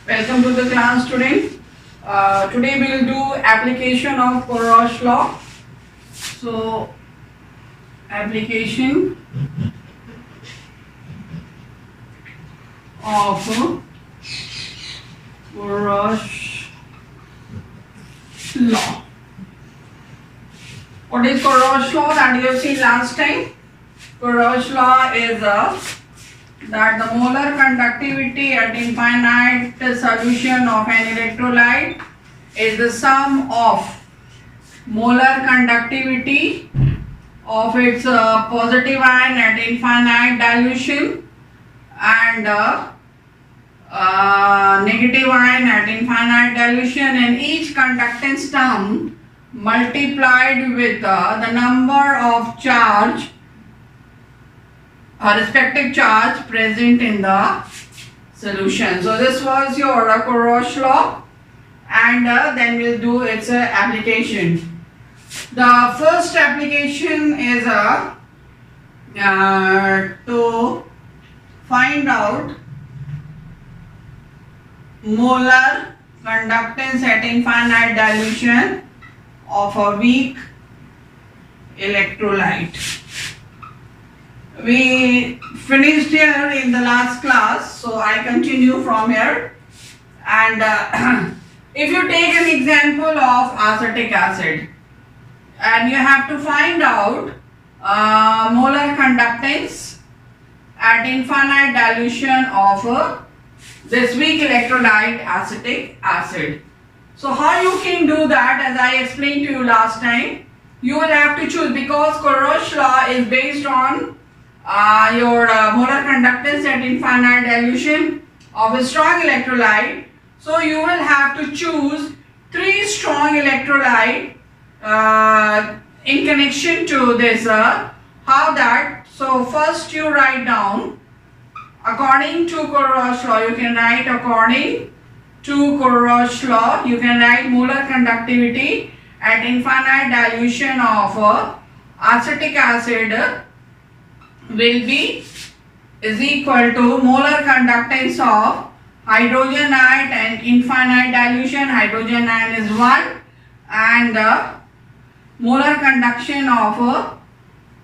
Welcome to the class, student. Today we will do application of Corrosh law. So, application of Corrosh law. What is Corrosh law that you have seen last time? Corrosh law is that the molar conductivity at infinite solution of an electrolyte is the sum of molar conductivity of its positive ion at infinite dilution and negative ion at infinite dilution, and each conductance term multiplied with the number of charge respective charge present in the solution. So this was your Corrosh law, and then we'll do its application. The first application is to find out molar conductance at infinite dilution of a weak electrolyte. We finished here in the last class, so I continue from here. And if you take an example of acetic acid and you have to find out molar conductance at infinite dilution of this weak electrolyte acetic acid. So how you can do that, as I explained to you last time, you will have to choose, because Corrosh law is based on your molar conductance at infinite dilution of a strong electrolyte. So you will have to choose 3 strong electrolyte in connection to this. How that? So first you write down, according to Corrosh law, you can write according to Corrosh law, you can write molar conductivity at infinite dilution of acetic acid will be is equal to molar conductance of hydrogen ion and infinite dilution. Hydrogen ion is 1, and molar conduction of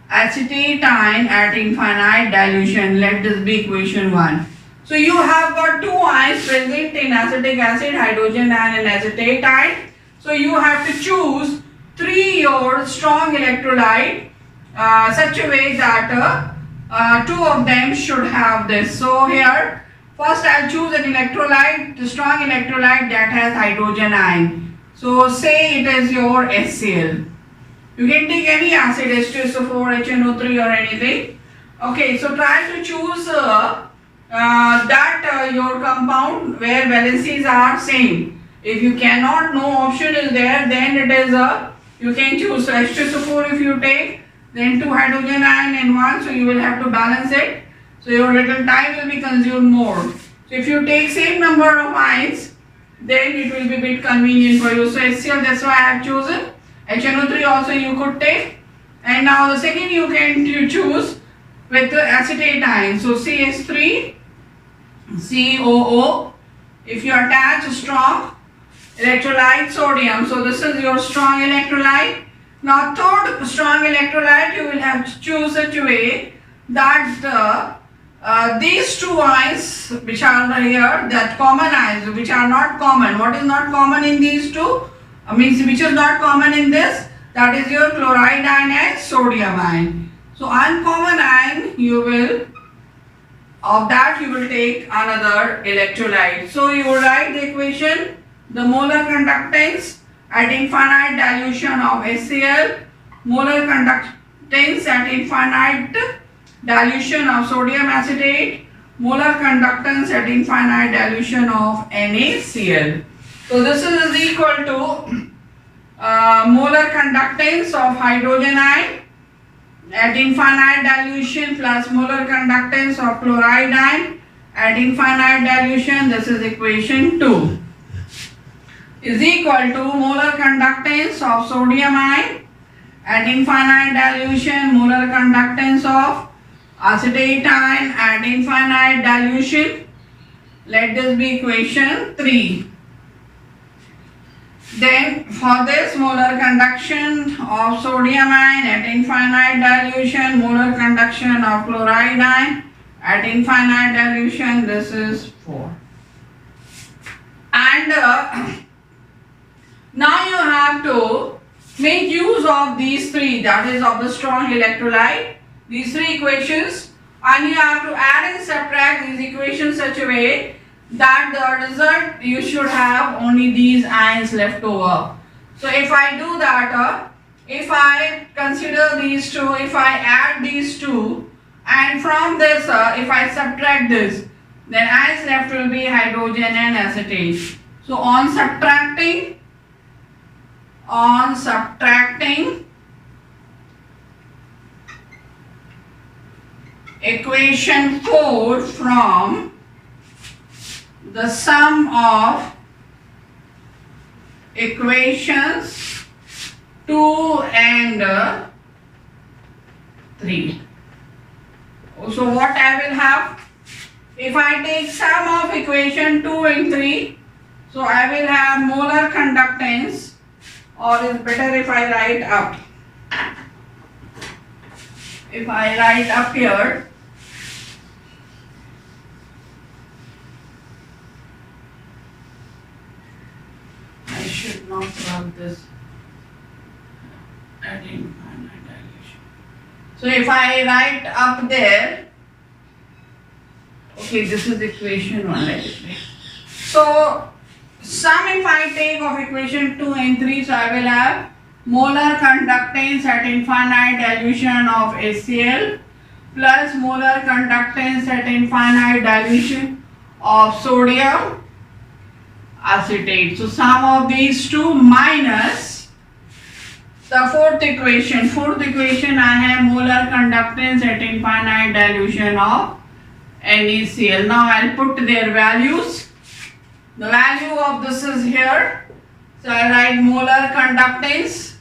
acetate ion at infinite dilution. Let this be equation 1. So you have got 2 ions present in acetic acid, hydrogen ion and acetate ion. So you have to choose 3 your strong electrolyte such a way that 2 of them should have this. So here first I'll choose an electrolyte, the strong electrolyte that has hydrogen ion. So say it is your HCl. You can take any acid, H2SO4, HNO3 or anything. Okay, so try to choose that your compound where valencies are same. If you cannot, no option is there, then it is you can choose H2SO4 if you take, then 2 hydrogen ion and 1, so you will have to balance it. So your little time will be consumed more. So if you take same number of ions, then it will be a bit convenient for you. So HCl, that's why I have chosen. HNO3 also you could take. And now the second you can choose with the acetate ion. So CH3, COO. If you attach strong electrolyte sodium, so this is your strong electrolyte. Now third strong electrolyte you will have to choose such a way that these 2 ions which are here, that common ions which are not common. What is not common in these 2? Means which is not common in this, that is your chloride ion and sodium ion. So uncommon ion you will, of that you will take another electrolyte. So you will write the equation, the molar conductance at infinite dilution of HCl, molar conductance at infinite dilution of sodium acetate, molar conductance at infinite dilution of NaCl. So this is equal to molar conductance of hydrogen ion at infinite dilution plus molar conductance of chloride ion at infinite dilution. This is equation 2. Is equal to molar conductance of sodium ion at infinite dilution, molar conductance of acetate ion at infinite dilution Let this be equation 3. Then for this, molar conduction of sodium ion at infinite dilution, molar conduction of chloride ion at infinite dilution, this is 4. And now you have to make use of these three, that is of the strong electrolyte, these three equations, and you have to add and subtract these equations such a way that the result you should have only these ions left over. So if I do that, if I consider these two, if I add these two, and from this if I subtract this, then ions left will be hydrogen and acetate. So on subtracting equation 4 from the sum of equations 2 and 3. So what I will have, if I take sum of equation 2 and 3, so I will have molar conductance, or is better if I write up. If I write up here, I should not rub this at infinite dilution. So if I write up there, okay, this is equation 1, let it be. So sum if I take of equation 2 and 3, so I will have molar conductance at infinite dilution of HCl plus molar conductance at infinite dilution of sodium acetate. So sum of these two minus the fourth equation. Fourth equation I have molar conductance at infinite dilution of NaCl. Now I'll put their values. The value of this is here. So I write molar conductance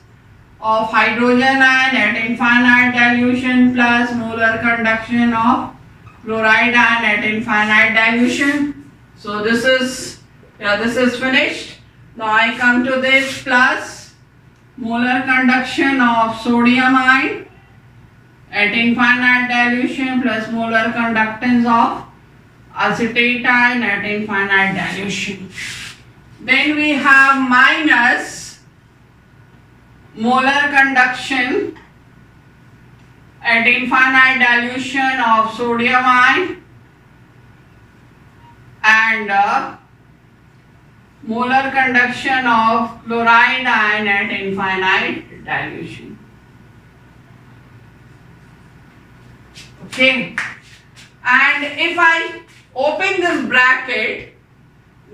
of hydrogen ion at infinite dilution plus molar conduction of chloride ion at infinite dilution. So this is finished. Now I come to this plus molar conduction of sodium ion at infinite dilution plus molar conductance of acetate ion at infinite dilution. Then we have minus molar conduction at infinite dilution of sodium ion and molar conduction of chloride ion at infinite dilution. Okay, and if I open this bracket,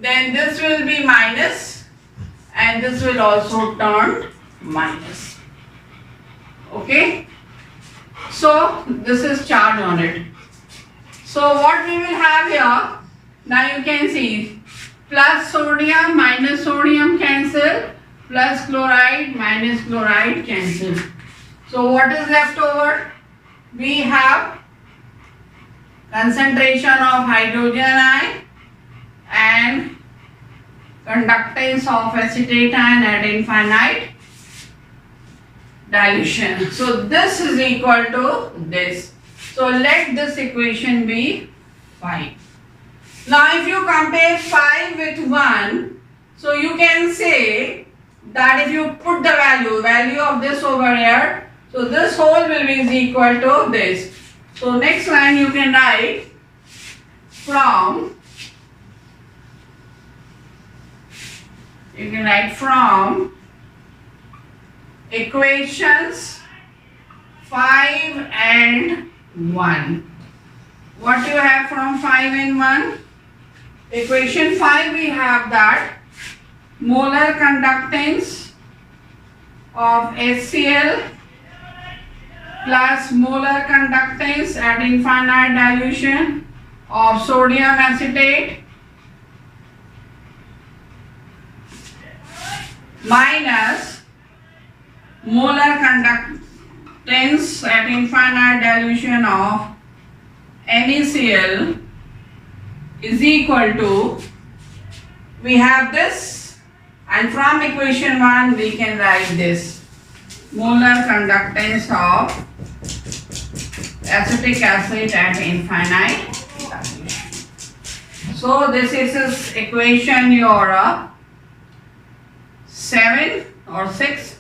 then this will be minus and this will also turn minus. Okay, so this is charge on it. So what we will have here, now you can see plus sodium minus sodium cancel, plus chloride minus chloride cancel. So what is left over? We have concentration of hydrogen ion and conductance of acetate ion at infinite dilution. So this is equal to this. So let this equation be 5. Now if you compare 5 with 1, so you can say that if you put the value of this over here, so this whole will be equal to this. So next line you can write from equations 5 and 1. What do you have from 5 and 1? Equation 5 we have that molar conductance of HCl plus molar conductance at infinite dilution of sodium acetate minus molar conductance at infinite dilution of NaCl is equal to, we have this, and from equation 1 we can write this, molar conductance of acetic acid at infinite dilution. So this is equation your 7 or 6,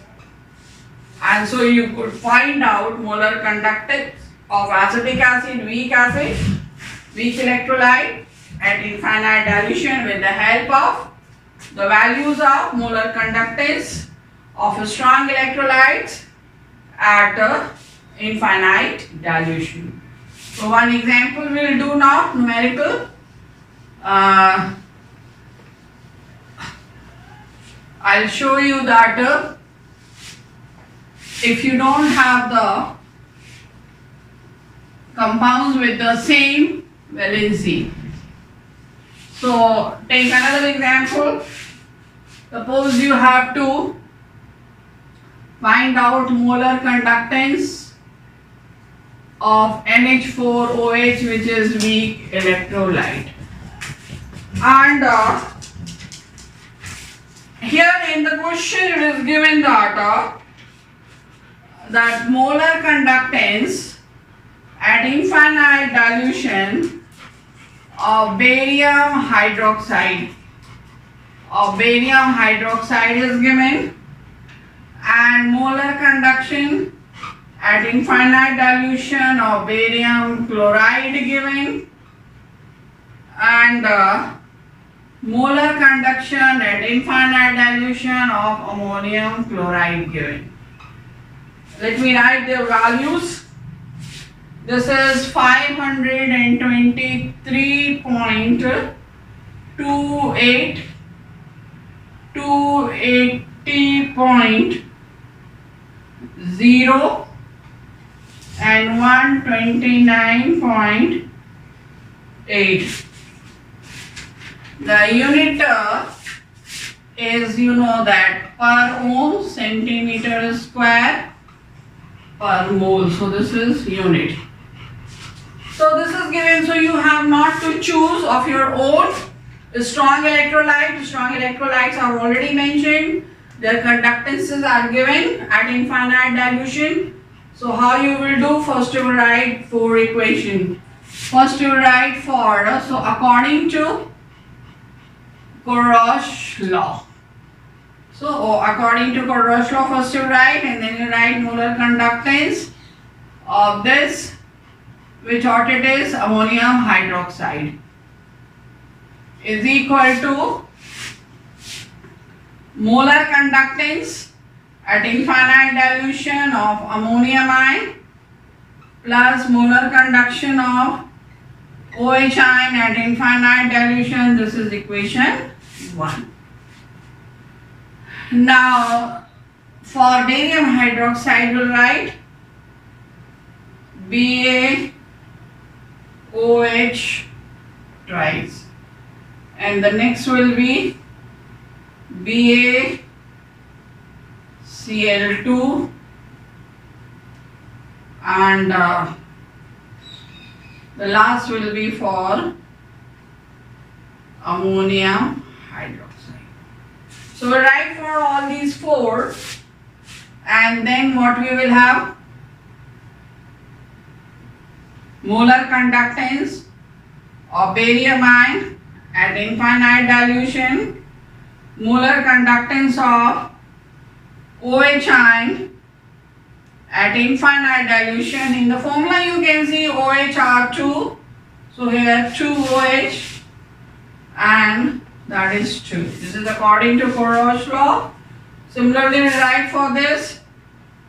and so you could find out molar conductance of acetic acid, weak electrolyte at infinite dilution with the help of the values of molar conductance of strong electrolytes at infinite dilution. So one example we will do now, numerical. I'll show you that if you don't have the compounds with the same valency. So take another example. Suppose you have to find out molar conductance of NH4OH, which is weak electrolyte. And here in the question it is given that molar conductance at infinite dilution of barium hydroxide is given, and molar conduction at infinite dilution of barium chloride given, and molar conduction at infinite dilution of ammonium chloride given. Let me write their values. This is 523.28, 280.0, and 129.8. The unit is, you know, that per ohm, centimeter square per mole. So this is unit. So this is given, so you have not to choose of your own. Strong electrolyte, strong electrolytes are already mentioned. Their conductances are given at infinite dilution. So how you will do? First you will write 4 equation. First you will write for, so according to Corrosh law. So according to Corrosh law, first you write, and then you write molar conductance of this, which what it is, ammonium hydroxide, is equal to molar conductance at infinite dilution of ammonium ion plus molar conduction of OH ion at infinite dilution. This is equation 1. Now for barium hydroxide we'll write BaOH twice, and the next will be BaCl2, and the last will be for ammonium hydroxide. So we write for all these 4, and then what we will have? Molar conductance of barium ion at infinite dilution, molar conductance of OH ion at infinite dilution. In the formula you can see OH are 2, so here 2 OH, and that is 2. This is according to Corrosh law. Similarly we write for this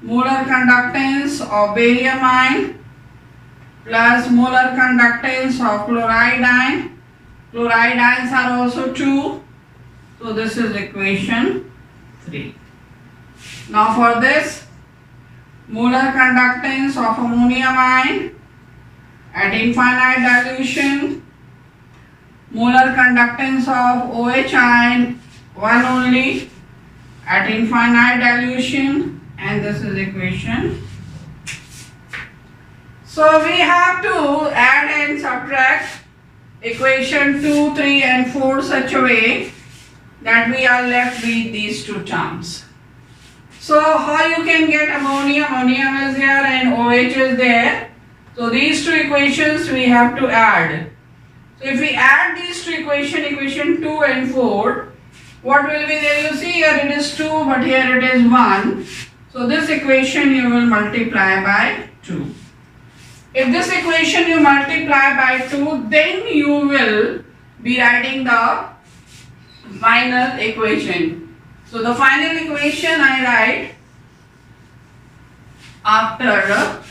molar conductance of barium ion plus molar conductance of chloride ion. Chloride ions are also 2. So this is equation 3. Now for this, molar conductance of ammonium ion at infinite dilution, molar conductance of OH ion 1 only at infinite dilution, and this is equation. So we have to add and subtract equation 2, 3 and 4 such a way that we are left with these two terms. So how you can get ammonia? Ammonium is here and OH is there. So these two equations we have to add. So if we add these two equations, equation 2 and 4, what will be there? You see here it is 2 but here it is 1. So this equation you will multiply by 2. If this equation you multiply by 2, then you will be writing the final equation. So the final equation I write after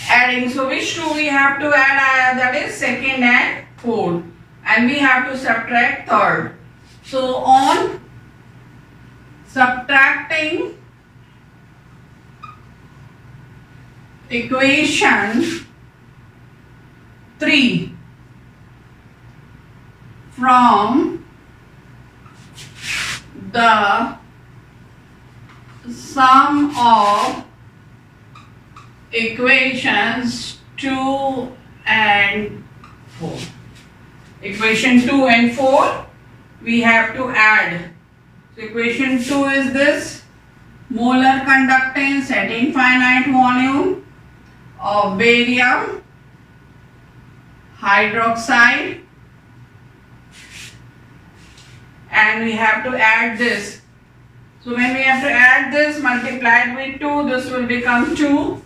adding. So which two we have to add? That is second and fourth, and we have to subtract third. So on subtracting equation 3 from the sum of equations 2 and 4. Equation 2 and 4 we have to add. So equation 2 is this: molar conductance at infinite volume of barium hydroxide, and we have to add this. So when we have to add this, multiplied with 2, this will become 2.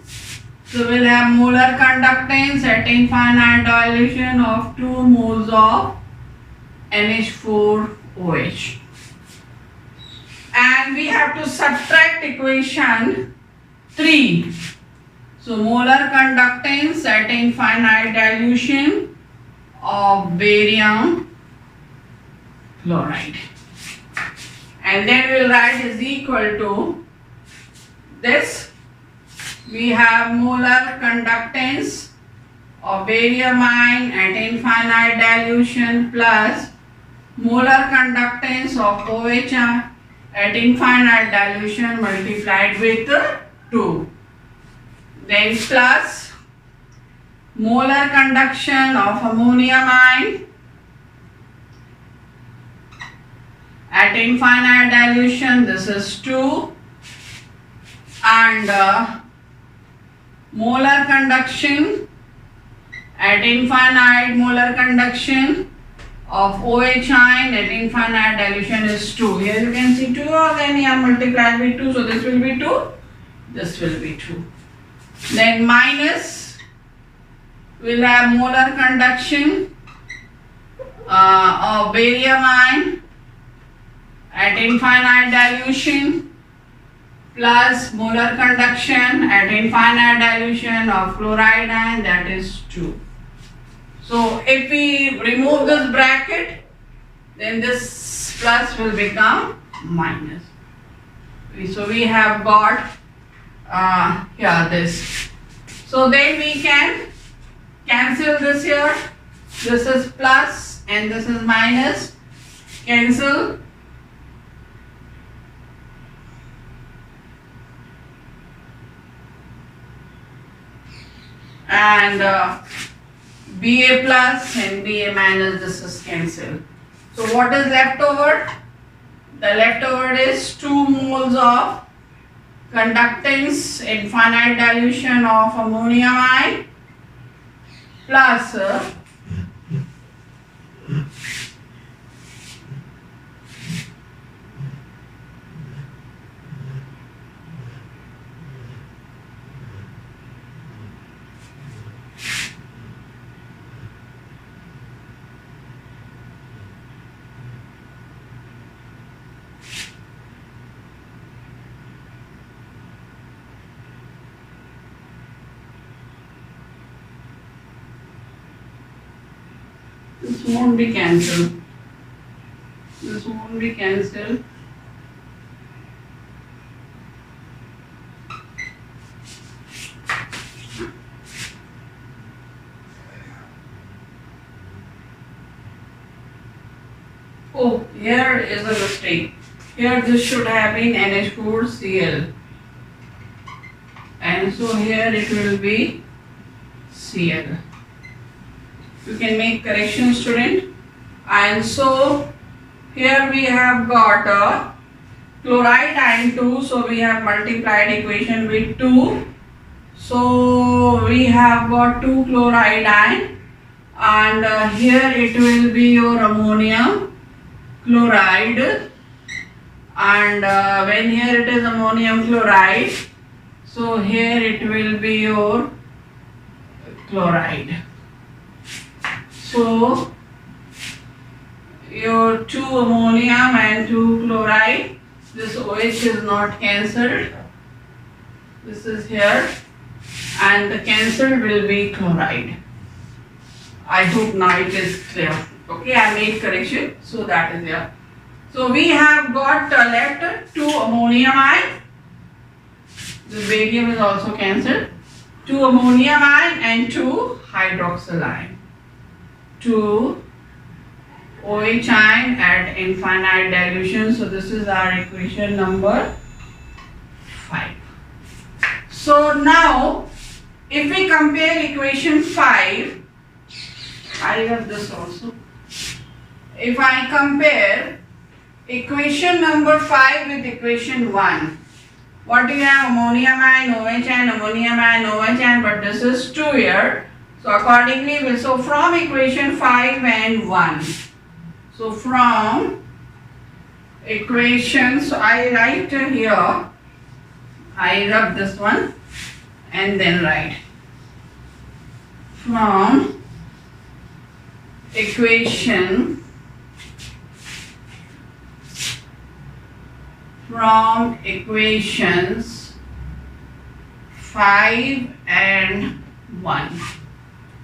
So we'll have molar conductance at infinite dilution of 2 moles of NH4OH. And we have to subtract equation 3. So molar conductance at infinite dilution of barium chloride. And then we'll write is equal to this. We have molar conductance of barium ion at infinite dilution plus molar conductance of OH at infinite dilution multiplied with 2. Then plus molar conduction of ammonium ion at infinite dilution, this is 2, and molar conduction at infinite molar conduction of OH ion at infinite dilution is 2. Here you can see 2, or then you are multiplied with 2, so this will be 2, this will be 2. Then minus, we'll have molar conduction of barium ion at infinite dilution plus molar conduction at infinite dilution of chloride ion, that is 2. So if we remove this bracket, then this plus will become minus. So we have got here this. So then we can cancel this here. This is plus and this is minus. Cancel. And Ba plus and Ba minus, this is cancelled. So what is left over? The leftover is 2 moles of conductance, infinite dilution of ammonium ion plus this won't be cancelled. This won't be cancelled. Oh, here is a mistake. Here this should have been NH4Cl. And so here it will be Cl. You can make correction, student. And so here we have got a chloride ion 2, so we have multiplied equation with 2. So we have got 2 chloride ion, and here it will be your ammonium chloride, and when here it is ammonium chloride, so here it will be your chloride. So your 2 ammonium and 2 chloride, this OH is not cancelled, this is here, and the cancelled will be chloride. I hope now it is clear. Okay, I made correction, so that is here. So we have got left 2 ammonium ion, the barium is also cancelled, 2 ammonium ion and 2 hydroxyl ion. 2 OH ion at infinite dilution. So this is our equation number 5. So now if we compare equation 5, I have this also. If I compare equation number 5 with equation 1, what do you have? Ammonium ion, OH ion, ammonium ion, OH ion, but this is 2 here. So accordingly, so from equation 5 and 1. So from equation, so I write here, I rub this one and then write. From equations 5 and 1.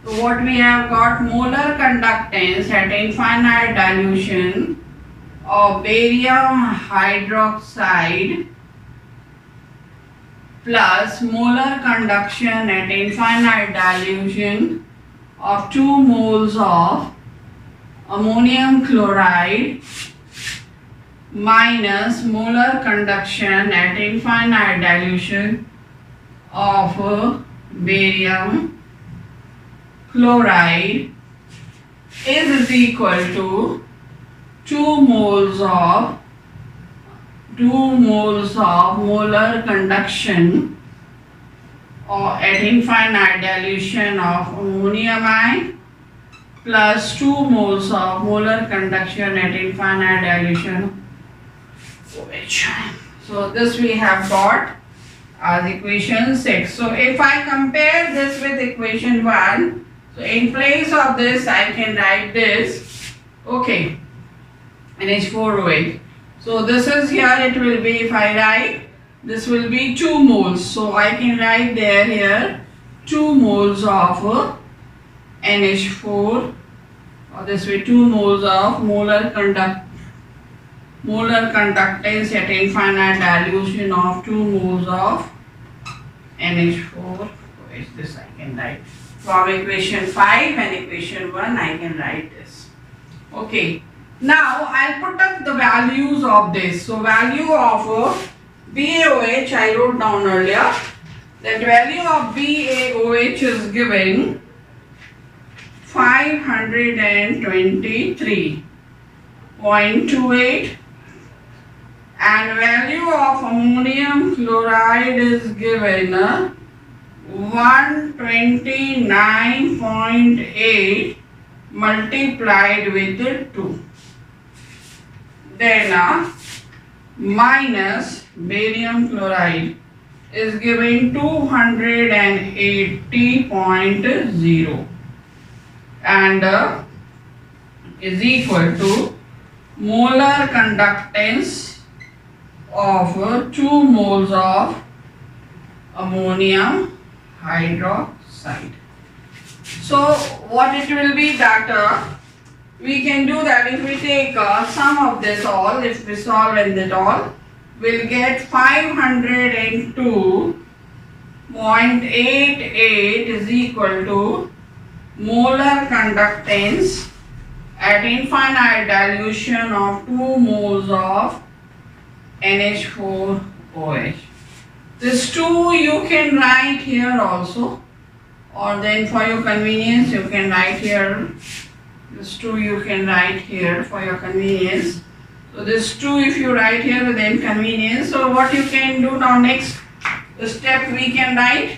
So what we have got, molar conductance at infinite dilution of barium hydroxide plus molar conduction at infinite dilution of 2 moles of ammonium chloride minus molar conduction at infinite dilution of barium chloride is equal to 2 moles of molar conduction or at infinite dilution of ammonium ion plus 2 moles of molar conduction at infinite dilution OH. So this we have got as equation 6. So if I compare this with equation 1, so in place of this I can write this, okay, NH4OH. So this is here, it will be, if I write, this will be 2 moles. So I can write there here 2 moles of NH4, or this way 2 moles of molar conductance at infinite dilution of 2 moles of NH4. This I can write from equation 5 and equation 1 I can write this. Okay. Now I'll put up the values of this. So value of BaOH I wrote down earlier. That value of BaOH is given 523.28 and value of ammonium chloride is given 129.8 multiplied with 2. Then minus barium chloride is given 280.0 and is equal to molar conductance of 2 moles of ammonium hydroxide. So what it will be that we can do that if we take sum of this all, if we solve in it all, we'll get 502.88 is equal to molar conductance at infinite dilution of 2 moles of NH4OH. This 2 you can write here also, or then for your convenience you can write here, this 2 you can write here for your convenience. So this 2 if you write here, then convenience. So what you can do now, next step we can write.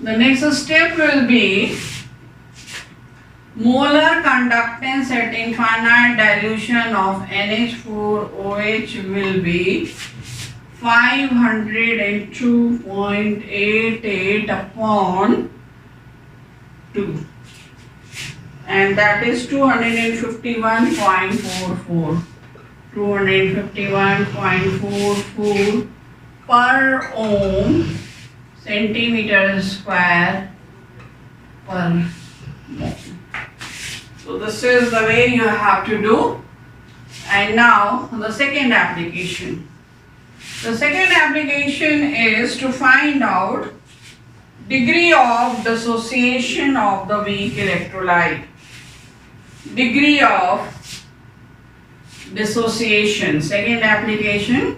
The next step will be molar conductance at infinite dilution of NH4OH will be 502.88 upon 2, and that is 251.44. 251.44 per ohm centimeter square per mole. So this is the way you have to do. And now the second application. The second application is to find out degree of dissociation of the weak electrolyte. Degree of dissociation. Second application.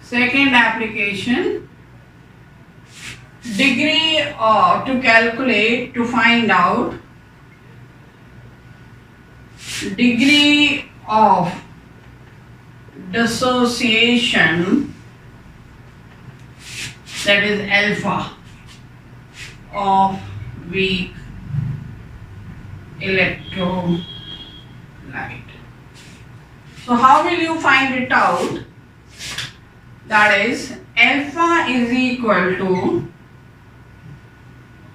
Second application, degree of, to calculate, to find out degree of dissociation, that is alpha, of weak electrolyte. So how will you find it out? That is, alpha is equal to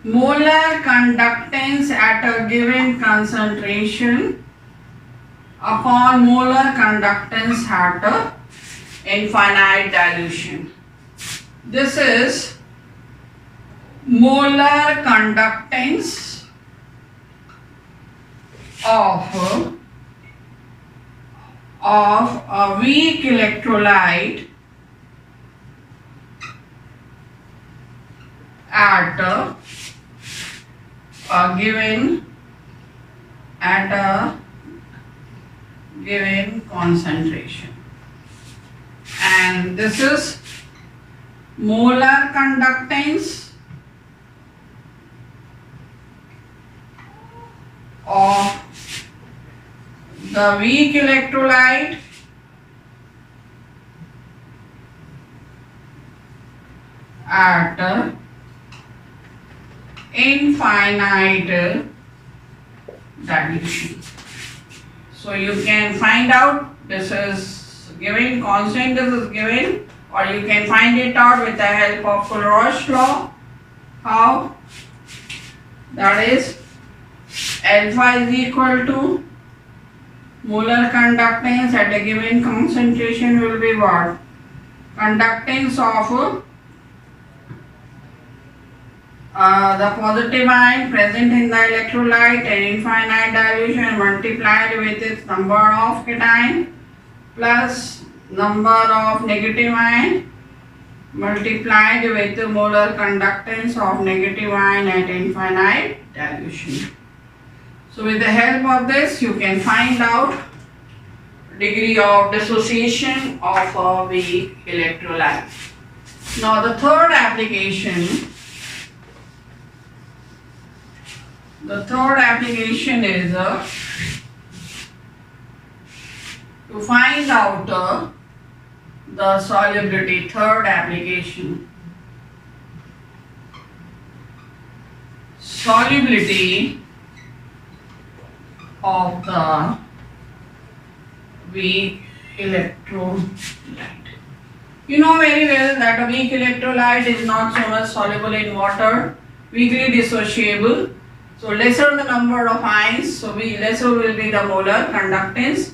molar conductance at a given concentration upon molar conductance at a infinite dilution. This is molar conductance of a weak electrolyte at a given concentration, and this is molar conductance of the weak electrolyte at a infinite dilution. So you can find out, this is given, constant this is given, or you can find it out with the help of Kulroch's law. How? That is, alpha is equal to molar conductance at a given concentration will be what? Conductance of the positive ion present in the electrolyte and infinite dilution multiplied with its number of cation plus number of negative ion multiplied with the molar conductance of negative ion at infinite dilution. So with the help of this you can find out degree of dissociation of a weak electrolyte. Now the third application. The third application is to find out the solubility. Third application, solubility of the weak electrolyte. You know very well that a weak electrolyte is not so much soluble in water, weakly dissociable. So lesser the number of ions, so lesser will be the molar conductance.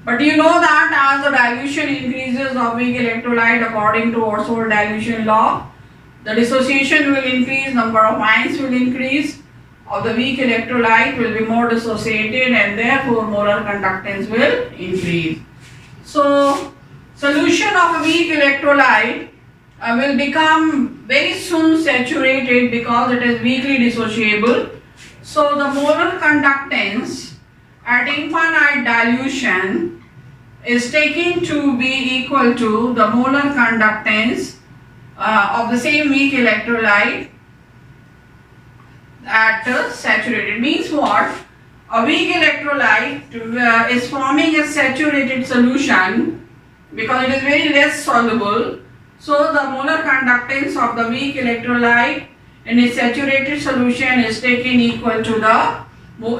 But you know that as the dilution increases of weak electrolyte according to Orsol's dilution law, the dissociation will increase, number of ions will increase, of the weak electrolyte will be more dissociated, and therefore molar conductance will increase. So solution of a weak electrolyte will become very soon saturated because it is weakly dissociable. So the molar conductance at infinite dilution is taken to be equal to the molar conductance of the same weak electrolyte at saturated. Means what? A weak electrolyte is forming a saturated solution because it is very less soluble. So the molar conductance of the weak electrolyte in a saturated solution is taken equal to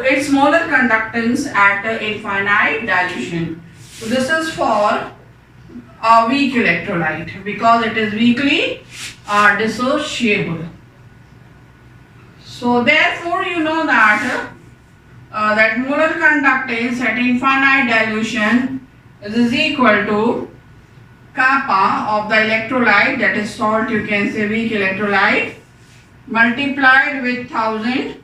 its molar conductance at infinite dilution. So this is for a weak electrolyte because it is weakly dissociable. So therefore you know that that molar conductance at infinite dilution is equal to kappa of the electrolyte, that is salt, you can say weak electrolyte, multiplied with 1000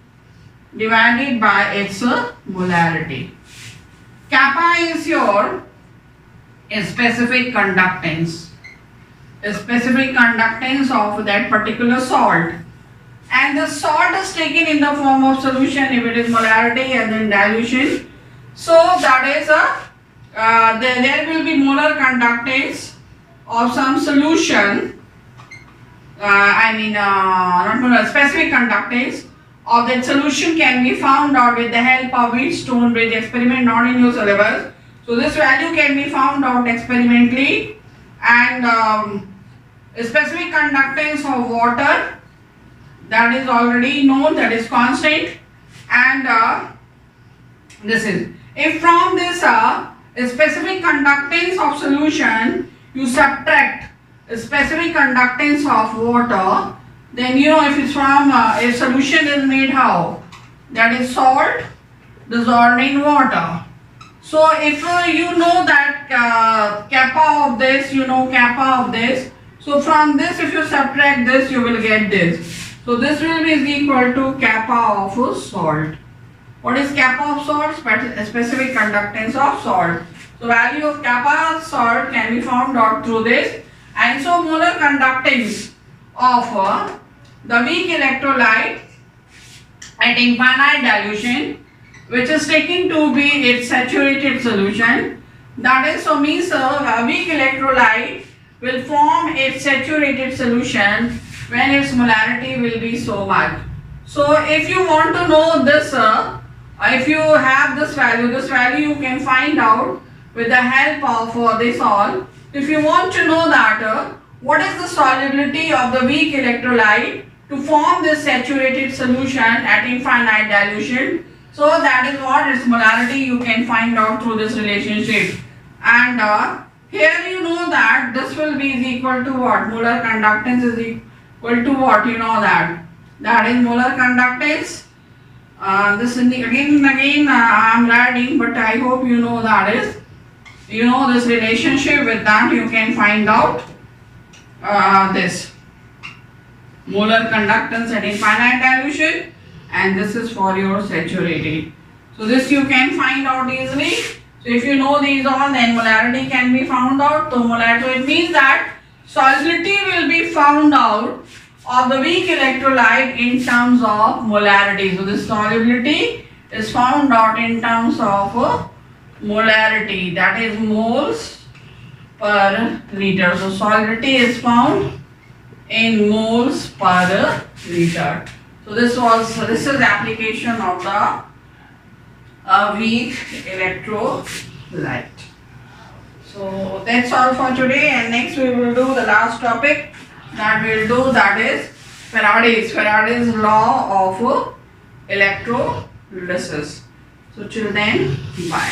divided by its molarity. Kappa is your specific conductance, of that particular salt, and the salt is taken in the form of solution if it is molarity and then dilution. So that is there will be molar conductance of some solution, not molar, specific conductance of that solution can be found out with the help of Wheatstone bridge experiment, not in your syllabus. So this value can be found out experimentally, and specific conductance of water, that is already known, that is constant, and this is, if from this specific conductance of solution you subtract specific conductance of water, then you know if it's from a solution is made how, that is salt dissolved in water. So if you know that kappa of this, you know kappa of this, so from this if you subtract this you will get this. So this will be equal to kappa of salt. What is kappa of salt? Specific conductance of salt. So value of kappa of salt can be found out through this, and so molar conductance of the weak electrolyte at infinite dilution, which is taken to be its saturated solution, that is, so means a weak electrolyte will form its saturated solution when its molarity will be so much. So if you want to know this, if you have this value you can find out with the help of this all. If you want to know that what is the solubility of the weak electrolyte to form this saturated solution at infinite dilution, so that is what its molarity you can find out through this relationship. And here you know that this will be equal to what? Molar conductance is equal to what? You know that is molar conductance. This again I am writing, but I hope you know that is, you know this relationship. With that you can find out this molar conductance at infinite dilution, and this is for your saturated. So this you can find out easily. So if you know these all, then molarity can be found out. So it means that solubility will be found out of the weak electrolyte in terms of molarity. So this solubility is found out in terms of molarity, that is moles per liter. So solubility is found in moles per liter. So this is application of the weak electrolyte. So that's all for today, and next we will do the last topic that we will do, that is Faraday's law of electrolysis. So till then, bye.